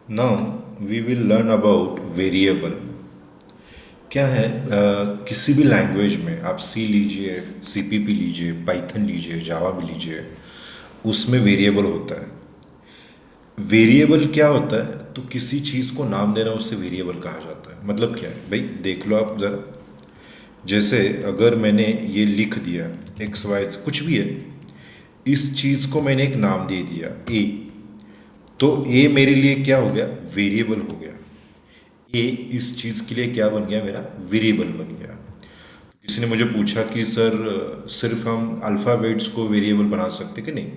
Now we will learn about variable. क्या है किसी भी लैंग्वेज में आप सी लीजिए, सीपीपी लीजिए, पाइथन लीजिए, जावा भी लीजिए, उसमें वेरिएबल होता है। वेरिएबल क्या होता है? तो किसी चीज़ को नाम देना, उसे वेरिएबल कहा जाता है। मतलब क्या है भाई, देख लो आप ज़रा। जैसे अगर मैंने ये लिख दिया एक्स वाई कुछ भी है, इस चीज़ को मैंने एक नाम दे दिया ए, तो ए मेरे लिए क्या हो गया? वेरिएबल हो गया। ए इस चीज़ के लिए क्या बन गया? मेरा वेरिएबल बन गया। किसी ने मुझे पूछा कि सर सिर्फ हम अल्फ़ाबेट्स को वेरिएबल बना सकते कि नहीं?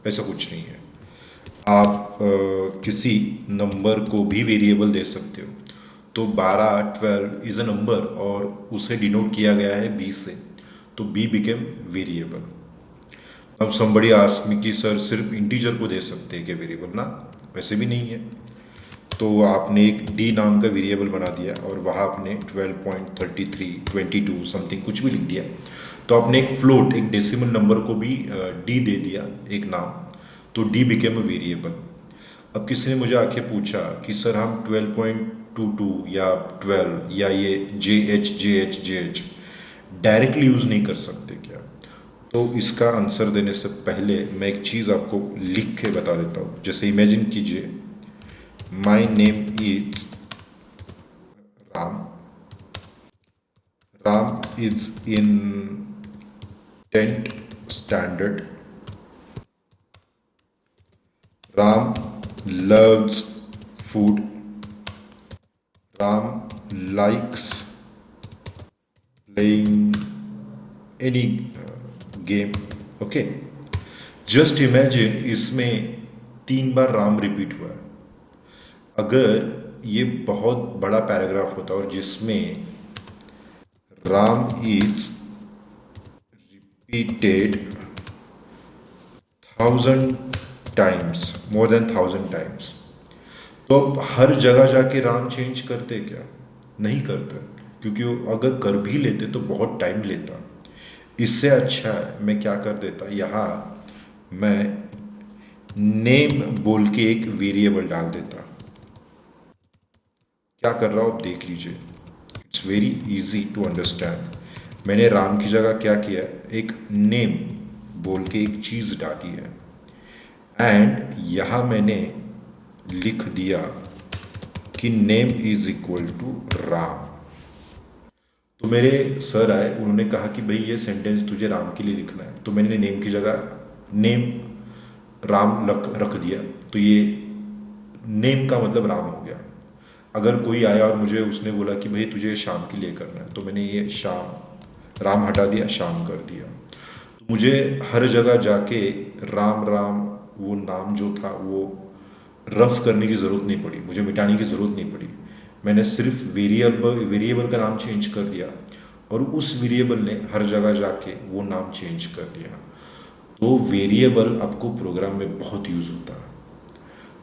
ऐसा कुछ नहीं है। आप किसी नंबर को भी वेरिएबल दे सकते हो। तो 12 12 इज़ अ नंबर और उसे डिनोट किया गया है बी से, तो बी बिकेम वेरिएबल। अब somebody asked me कि सर सिर्फ इंटीजर को दे सकते हैं क्या वेरिएबल? ना, वैसे भी नहीं है। तो आपने एक डी नाम का वेरिएबल बना दिया और वहाँ आपने 12.33 22 समथिंग कुछ भी लिख दिया, तो आपने एक फ्लोट, एक डेसिमल नंबर को भी डी दे दिया एक नाम, तो डी बिकेम अ वेरिएबल। अब किसी ने मुझे आके पूछा कि सर हम 12.22 या 12 या ये जे एच डायरेक्टली यूज़ नहीं कर सकते क्या? तो इसका आंसर देने से पहले मैं एक चीज़ आपको लिख के बता देता हूँ। जैसे इमेजिन कीजिए, my name is Ram, Ram is in 10th standard, Ram loves food, ram likes playing any game. Okay, just imagine इसमें 3 बार राम रिपीट हुआ है। अगर ये बहुत बड़ा पैराग्राफ होता और जिसमें Ram is repeated 1000 times, more than 1000 times, तो अब हर जगह जाके राम चेंज करते क्या? नहीं करते, क्योंकि वो अगर कर भी लेते तो बहुत टाइम लेता। इससे अच्छा है मैं क्या कर देता, यहाँ मैं नेम बोल के एक वेरिएबल डाल देता। क्या कर रहा हूँ आप देख लीजिए, it's very easy to understand. मैंने राम की जगह क्या किया, एक नेम बोल के एक चीज़ डाली है, एंड यहाँ मैंने लिख दिया कि name is equal to Ram. तो मेरे सर आए, उन्होंने कहा कि भाई ये सेंटेंस तुझे राम के लिए लिखना है, तो मैंने नेम की जगह नेम राम रख दिया, तो ये नेम का मतलब राम हो गया। अगर कोई आया और मुझे उसने बोला कि भाई तुझे शाम के लिए करना है, तो मैंने ये शाम, राम हटा दिया, शाम कर दिया। तो मुझे हर जगह जाके राम राम वो नाम जो था वो रफ करने की ज़रूरत नहीं पड़ी, मुझे मिटाने की ज़रूरत नहीं पड़ी। मैंने सिर्फ वेरिएबल का नाम चेंज कर दिया और उस वेरिएबल ने हर जगह जाके वो नाम चेंज कर दिया। तो वेरिएबल आपको प्रोग्राम में बहुत यूज़ होता है।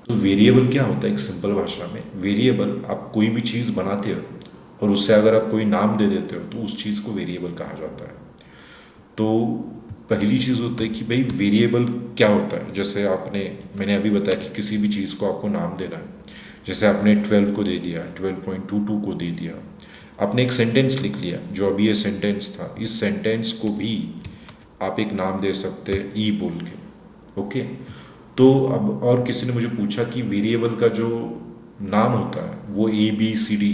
तो वेरिएबल क्या होता है? एक सिंपल भाषा में, वेरिएबल आप कोई भी चीज़ बनाते हो और उससे अगर आप कोई नाम दे देते हो तो उस चीज़ को वेरिएबल कहा जाता है। तो पहली चीज़ होता है कि भाई वेरिएबल क्या होता है। जैसे मैंने अभी बताया कि किसी भी चीज़ को आपको नाम देना है। जैसे आपने 12 को दे दिया, 12.22 को दे दिया, आपने एक सेंटेंस लिख लिया। जो अभी ये सेंटेंस था, इस सेंटेंस को भी आप एक नाम दे सकते हैं ई बोल के। ओके, तो अब और किसी ने मुझे पूछा कि वेरिएबल का जो नाम होता है वो ABCD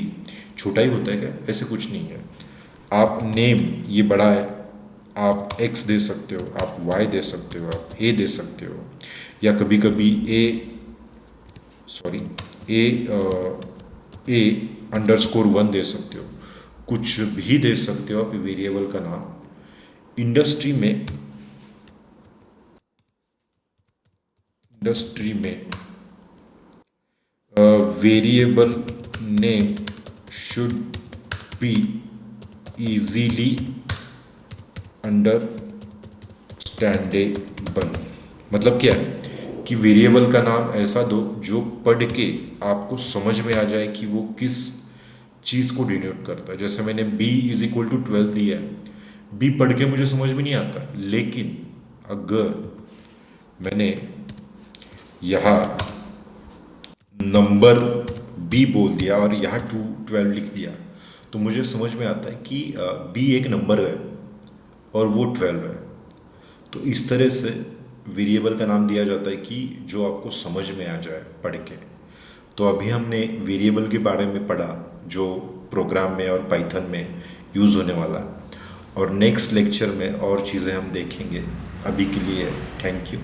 छोटा ही होता है क्या? ऐसे कुछ नहीं है। आप नेम ये बड़ा है, आप X दे सकते हो, आप Y दे सकते हो, आप A दे सकते हो, या कभी कभी ए अंडरस्कोर 1 दे सकते हो, कुछ भी दे सकते हो आप वेरिएबल का नाम। इंडस्ट्री में variable name should be easily understandable. मतलब क्या है कि वेरिएबल का नाम ऐसा दो जो पढ़ के आपको समझ में आ जाए कि वो किस चीज़ को डिनोट करता है। जैसे मैंने b इज इक्वल टू 12 दिया है, b पढ़ के मुझे समझ में नहीं आता, लेकिन अगर मैंने यहाँ नंबर बी बोल दिया और यहाँ 12 लिख दिया, तो मुझे समझ में आता है कि बी एक नंबर है और वो 12 है। तो इस तरह से वेरिएबल का नाम दिया जाता है कि जो आपको समझ में आ जाए पढ़ के। तो अभी हमने वेरिएबल के बारे में पढ़ा जो प्रोग्राम में और पाइथन में यूज़ होने वाला है, और नेक्स्ट लेक्चर में और चीज़ें हम देखेंगे। अभी के लिए थैंक यू।